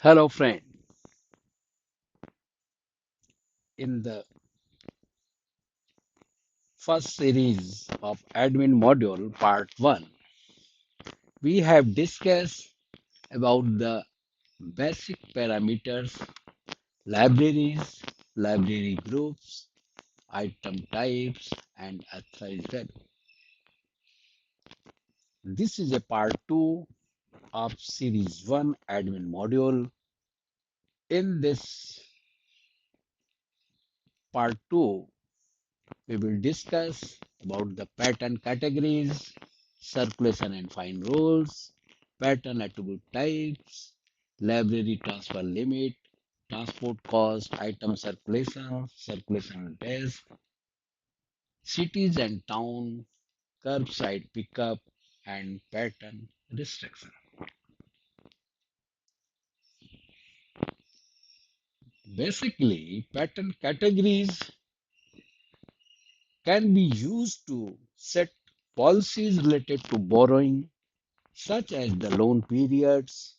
Hello friend, in the first series of admin module part 1, we have discussed about the basic parameters, libraries, library groups, item types and authorized value. This is a part 2 of series 1 admin module. In this part 2, we will discuss about the pattern categories, circulation and find rules, pattern attribute types, library transfer limit, transport cost, item circulation, circulation desk, cities and town, curbside pickup, and pattern restriction. Basically, pattern categories can be used to set policies related to borrowing, such as the loan periods,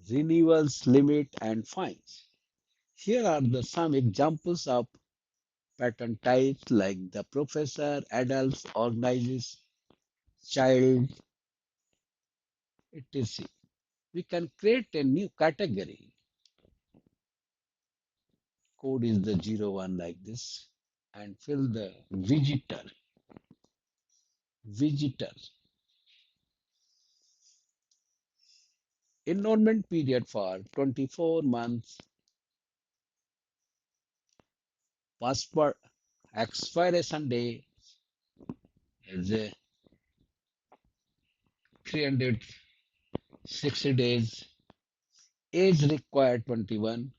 renewals limit, and fines. Here are some examples of pattern types like the professor, adults, organizes, child, etc. We can create a new category. Code is the 01 like this and fill the visitor. Enrollment period for 24 months, passport expiration day is 360 days, age required 21,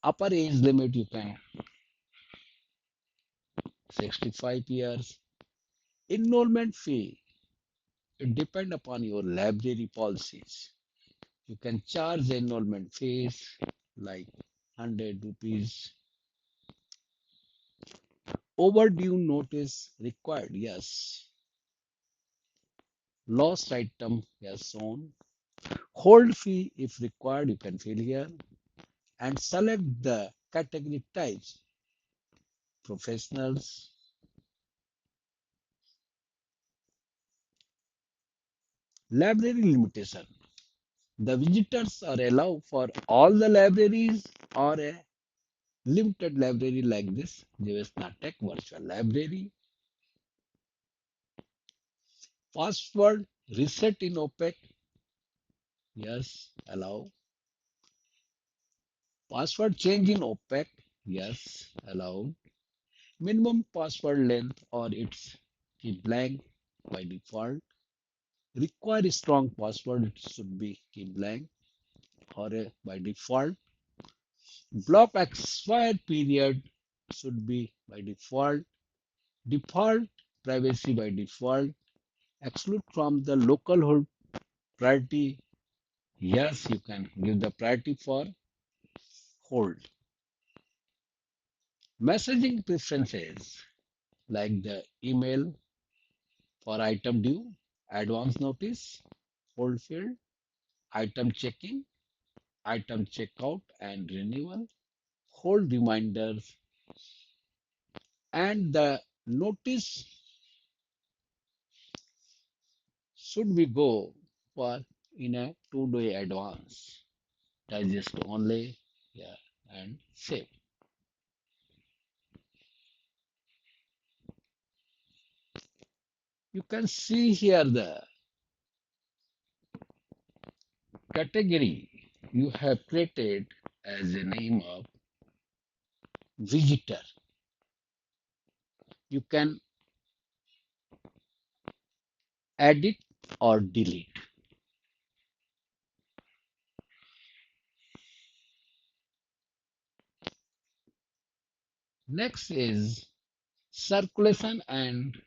upper age limit you can 65 years, enrollment fee it depend upon your library policies. You can charge enrollment fees like 100 rupees. Overdue notice required, yes. Lost item, yes, shown. Hold fee if required, you can fill here. And select the category types. Professionals. Library limitation. The visitors are allowed for all the libraries or a limited library like this, Jivesna Tech Virtual Library. Password reset in OPEC, yes, allow. Password change in OPEC, yes, allowed. Minimum password length or its keep blank by default. Require strong password, it should be keep blank or by default. Block expired period should be by default. Default privacy by default. Exclude from the local hold priority. Yes, you can give the priority for hold. Messaging preferences like the email for item due, advance notice, hold field, item checking, item checkout and renewal, hold reminders, and the notice should be go for in a 2-day advance. Digest only, yeah, and save. You can see here the category you have created as a name of visitor. You can edit or delete. Next is circulation and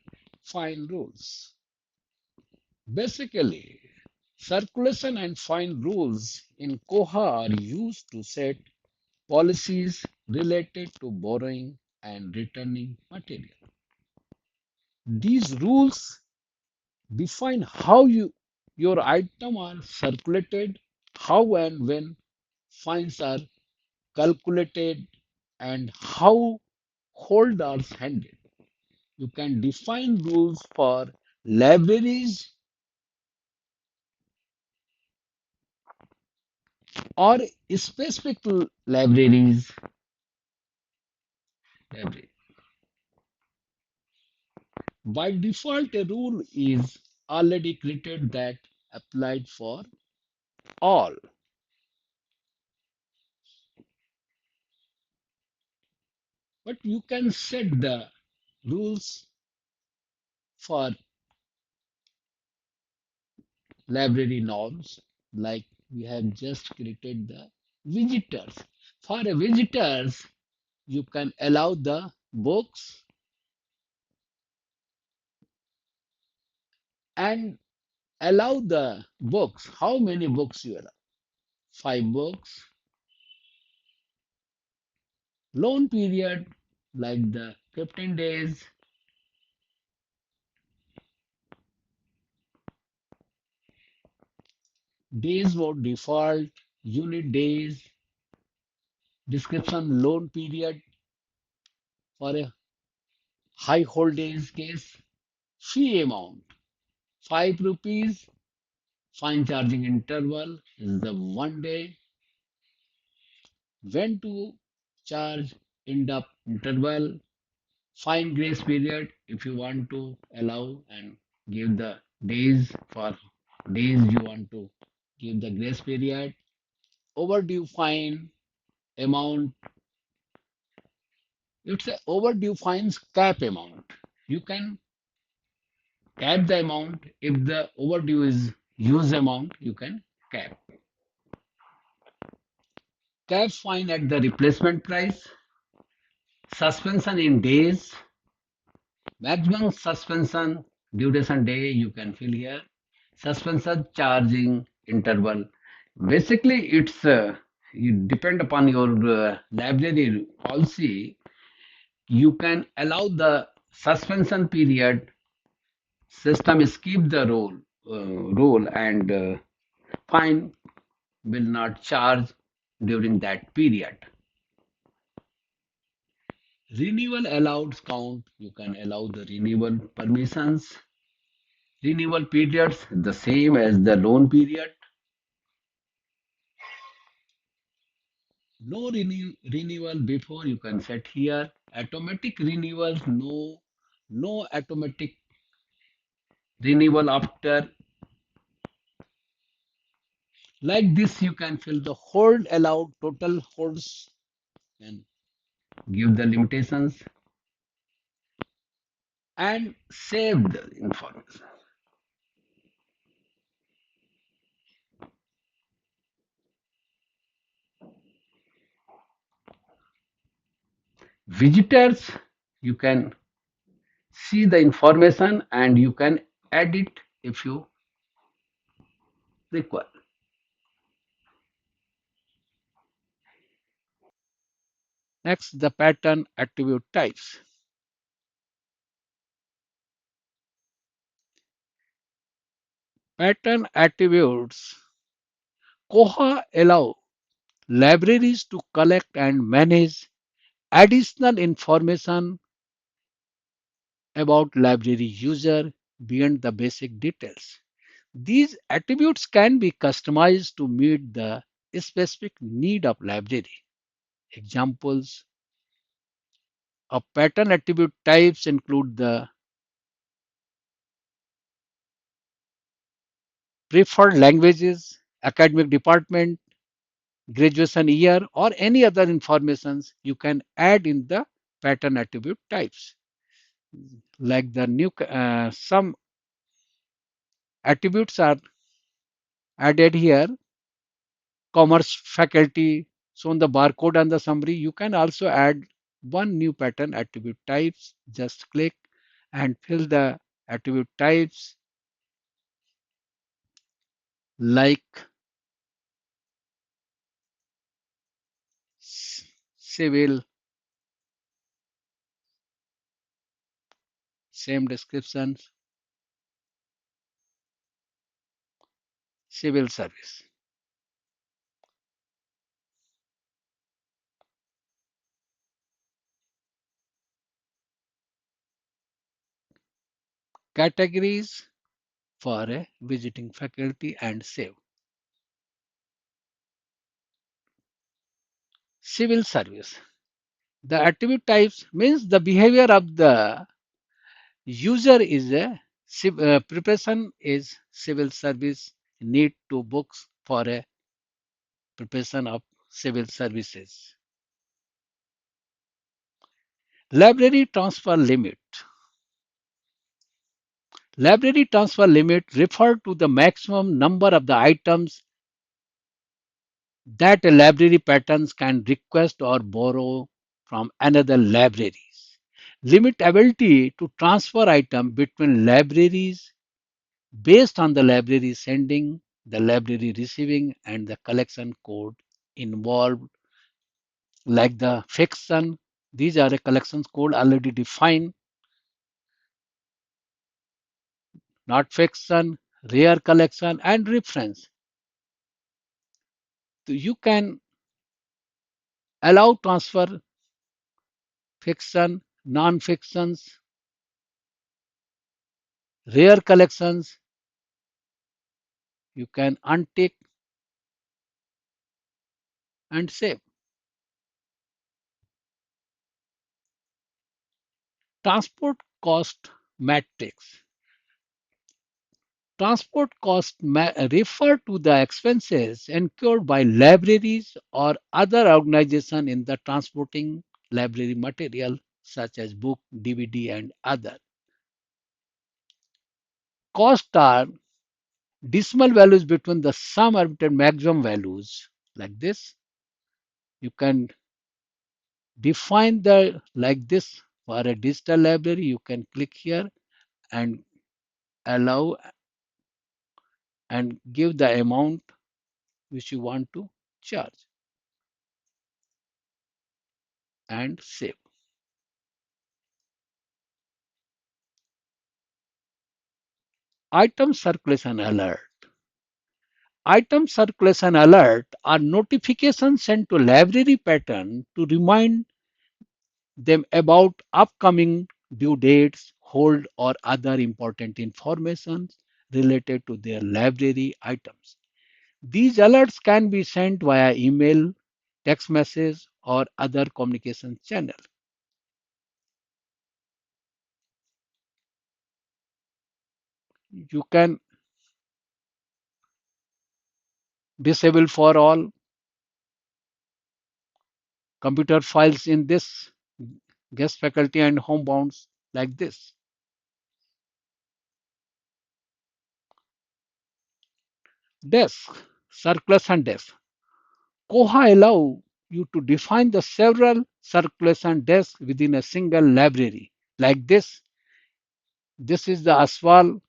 fine rules. Basically, circulation and fine rules in Koha are used to set policies related to borrowing and returning material. These rules define how Your item are circulated, how and when fines are calculated, and how hold are handled. You can define rules for libraries or specific libraries. Library. By default, a rule is already created that applied for all. But you can set the rules for library norms, like we have just created the visitors. For a visitors, you can allow the books and allow the books. How many books you allow? 5 books. Loan period, like the 15 days. Days mode default, unit days, description loan period for a high hold days case, fee amount 5 rupees, fine charging interval is the 1 day, when to charge end up interval, fine grace period if you want to allow and give the days for days you want to give the grace period, overdue fine amount. It's a overdue fines cap amount. You can cap the amount. If the overdue is huge amount, you can cap. Cap fine at the replacement price, suspension in days, maximum suspension duration day you can fill here, suspension charging interval. Basically, it's you depend upon your library policy. You can allow the suspension period. System skip the rule and fine will not charge during that period. Renewal allowed count, you can allow the renewal permissions. Renewal periods, the same as the loan period. No renewal before, you can set here. Automatic renewals, no. No automatic renewal after. Like this, you can fill the hold allowed total holds and give the limitations and save the information. Visitors, you can see the information and you can add it if you require. Next, the pattern attribute types. Pattern attributes. Koha allow libraries to collect and manage additional information about library user beyond the basic details. These attributes can be customized to meet the specific need of library. Examples of pattern attribute types include the preferred languages, academic department, graduation year, or any other informations you can add in the pattern attribute types. Like the new, some attributes are added here, commerce faculty, so on the barcode and the summary, you can also add one new pattern attribute types. Just click and fill the attribute types like civil, same descriptions, civil service. Categories for a visiting faculty and save. Civil service. The attribute types means the behavior of the user is a preparation is civil service need to books for a preparation of civil services. Library transfer limit. Library transfer limit refer to the maximum number of the items that a library patrons can request or borrow from another libraries. Limit ability to transfer item between libraries based on the library sending, the library receiving, and the collection code involved, like the fiction. These are a collections code already defined, not fiction, rare collection, and reference. So you can allow transfer fiction, non-fictions, rare collections. You can untick and save. Transport cost matrix. Transport costs refer to the expenses incurred by libraries or other organizations in the transporting library material such as book, DVD, and other. Costs are decimal values between the sum and maximum values like this. You can define the like this for a digital library. You can click here and allow and give the amount which you want to charge and save. Item circulation alert. Item circulation alert are notifications sent to library pattern to remind them about upcoming due dates, hold, or other important information related to their library items. These alerts can be sent via email, text message, or other communication channel. You can disable for all computer files in this guest faculty and homebounds like this. Desk, circulation desk. Koha allow you to define the several circulation desks within a single library. Like this is the Aswal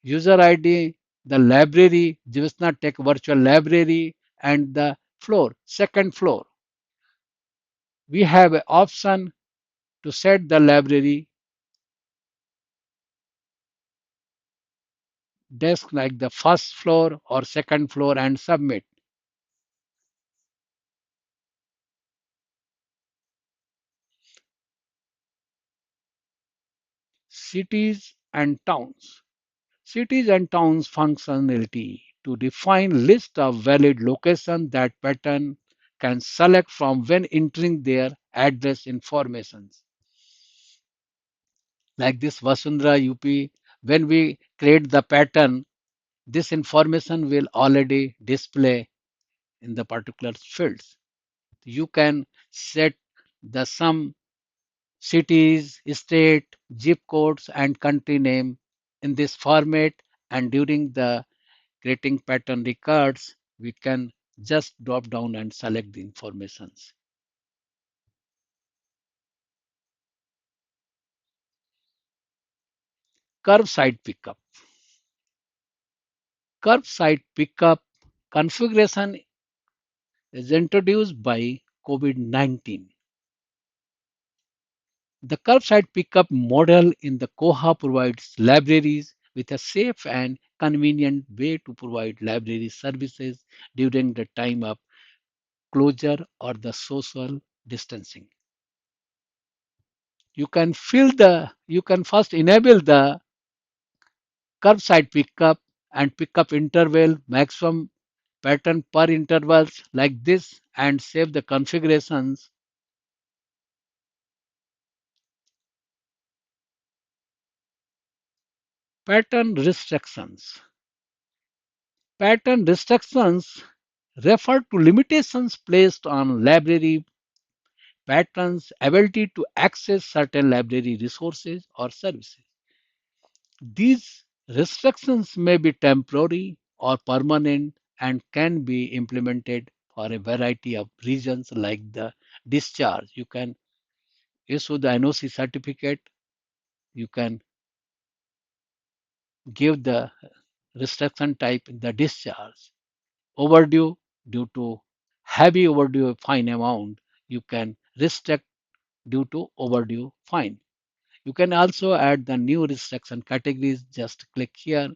user ID, the library, Jivasna Tech Virtual Library, and the floor, second floor. We have an option to set the library desk like the first floor or second floor and submit. Cities and towns. Cities and towns functionality to define list of valid locations that pattern can select from when entering their address information. Like this Vasundhara UP, when we create the pattern, this information will already display in the particular fields. You can set the some cities, state, zip codes, and country name in this format, and during the creating pattern records, we can just drop down and select the informations. Curbside pickup. Curbside pickup configuration is introduced by COVID-19. The curbside pickup model in the Koha provides libraries with a safe and convenient way to provide library services during the time of closure or the social distancing. You can first enable the curbside pickup and pickup interval maximum pattern per intervals like this and save the configurations. Pattern restrictions. Pattern restrictions refer to limitations placed on library patrons' ability to access certain library resources or services. These restrictions may be temporary or permanent and can be implemented for a variety of reasons like the discharge. You can issue the NOC certificate, you can give the restriction type the discharge. Overdue due to heavy overdue fine amount, you can restrict due to overdue fine. You can also add the new restriction categories. Just click here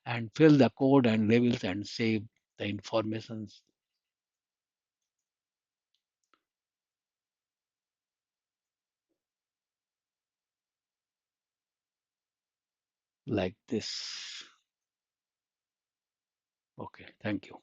and fill the code and labels and save the informations like this. Okay, thank you.